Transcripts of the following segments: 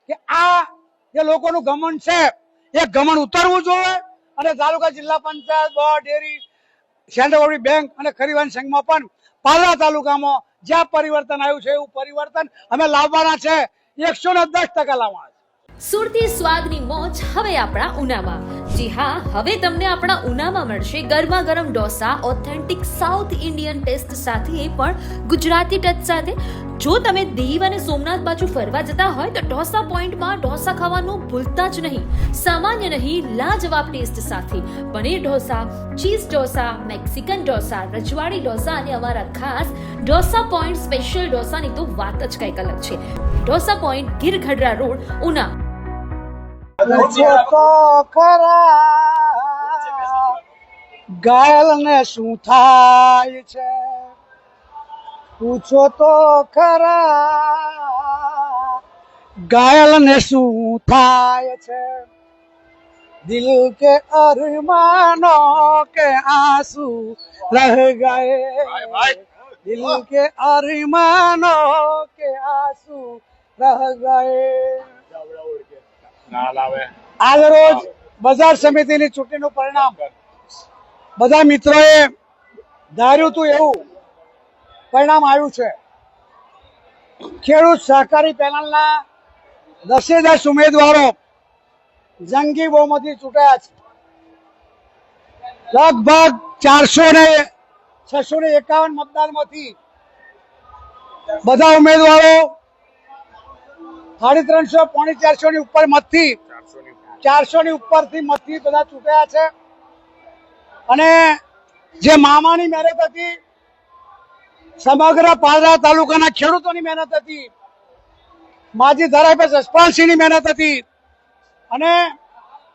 કે આ જે લોકોનું ગમન છે એ ગમન ઉતરવું જોઈએ અને તાલુકા જિલ્લા panchayat board dairy central cooperative bank અને ખરીવાન સંઘમાં પણ પાલા તાલુકામાં જ્યાં પરિવર્તન આવ્યું છે એવું પરિવર્તન અમે લાવવાના છે 110% લાવવાના છે। સુરતી સ્વાદની મોજ હવે આપણા ઉનામાં। જી હા, હવે તમને આપણા ઉનામાં મળશે ગરમા ગરમ dosa authentic south Indian test સાથે પણ ગુજરાતી ટચ સાથે। જો તમે દીવ અને સોમનાથ બાજુ ફરવા જતા હોય તો ઢોસા પોઈન્ટમાં ઢોસા ખાવાનું ભૂલતા જ નહીં। સામાન્ય નહીં, લાજવાબ ટેસ્ટ સાથે પનીર ઢોસા, ચીઝ ઢોસા, મેક્સિકન ઢોસા, રજવાડી ઢોસા અને અમારા ખાસ ઢોસા પોઈન્ટ સ્પેશિયલ ઢોસાની તો વાત જ કંઈક અલગ છે। Dosa point Gir Gadhada road, Una. પૂછો તો ખરા ઘાયલ ને શું થાય છે, પૂછો તો ખરા ઘાયલ ને શું થાય છે, દિલ કે અરમાનો કે આंसू रह गए, दिल के अरमानो के आंसू रह गए। આજ રોજ બજાર સમિતિની ચૂંટણીનું પરિણામ બધા મિત્રોએ ધાર્યું હતું એવું પરિણામ આવ્યું છે। ખેડૂત સહકારી પેનલના 10 ઉમેદવારો જંગી બહુમતી ચૂંટાયા છે। લગભગ 651 મતદાનમાંથી બધા ઉમેદવારો 350 પોણી 400 ની ઉપર મતથી 400 ની ઉપરથી મતથી બધા ચૂંટાયા છે। અને જે મામાની મહેનત હતી, સમગ્ર પાદરા તાલુકાના ખેડૂતોની મહેનત હતી, માજી ધારાસભ્ય જસપાલસિંહની મહેનત હતી અને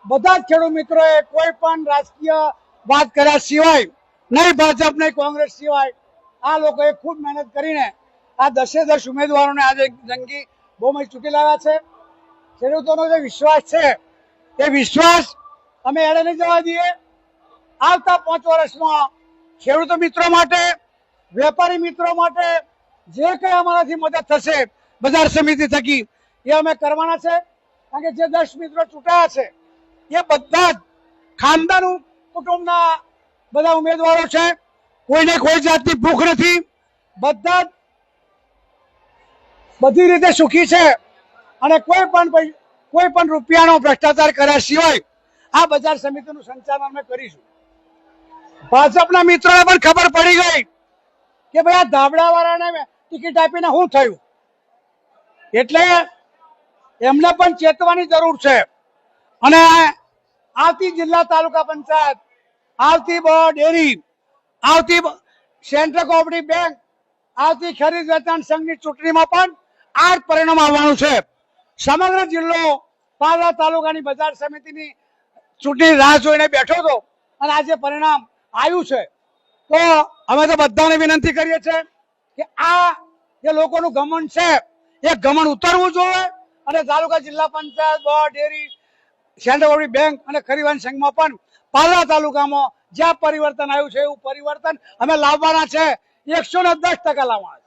બધા જ ખેડૂત મિત્રોએ કોઈ પણ રાજકીય વાત કર્યા સિવાય, નહીં ભાજપ નહીં કોંગ્રેસ સિવાય, આ લોકોએ ખૂબ મહેનત કરીને આ 10 ઉમેદવારોને આજે જંગી બહુમતી ચૂંટી લાવ્યા છે। ખેડૂતોનો જે વિશ્વાસ છે એ વિશ્વાસ અમે એડે નહીં જવા દઈએ। આવતા 5 વર્ષમાં ખેડૂતો મિત્રો માટે, વેપારી મિત્રો માટે જે કંઈ અમારાથી મદદ થશે બજાર સમિતિ થકી એ અમે કરવાના છે। કારણ કે જે 10 મિત્રો ચૂંટાયા છે એ બધા જ ખાનદાન કુટુંબના બધા ઉમેદવારો છે। કોઈને કોઈ જાતની ભૂખ નથી, બધા જ બધી રીતે સુખી છે અને કોઈ પણ રૂપિયાનો ભ્રષ્ટાચાર કર્યા સિવાય આ બજાર સમિતિનું સંચાલન અમે કરીશું। ભાજપના મિત્રોને પણ ખબર પડી ગઈ કે ભાઈ આ ધાબળા વાળાને ટિકિટ આપીને શું થયું, એટલે એમને પણ ચેતવાની જરૂર છે। અને આવતી જિલ્લા તાલુકા પંચાયત, આવતી બોર્ડ ડેરી, આવતી સેન્ટ્રલ કોઓપરેટિવ બેંક, આવતી ખરીદ વેચાણ સંઘની ચૂંટણીમાં પણ આ જ પરિણામ આવવાનું છે। સમગ્ર જિલ્લો પાદરા તાલુકાની બજાર સમિતિની ચૂંટણી રાહ જોઈને બેઠો હતો અને આજે પરિણામ આવ્યું છે। તો અમે તો બધાને વિનંતી કરીએ છીએ કે આ જે લોકોનું ગમન છે એ ગમન ઉતરવું જોઈએ અને તાલુકા જિલ્લા panchayat board dairy central cooperative bank અને ખરીવાન સંઘમાં પણ પાદરા તાલુકામાં જ્યાં પરિવર્તન આવ્યું છે એવું પરિવર્તન અમે લાવવાના છે। 110% લાવવાના છે।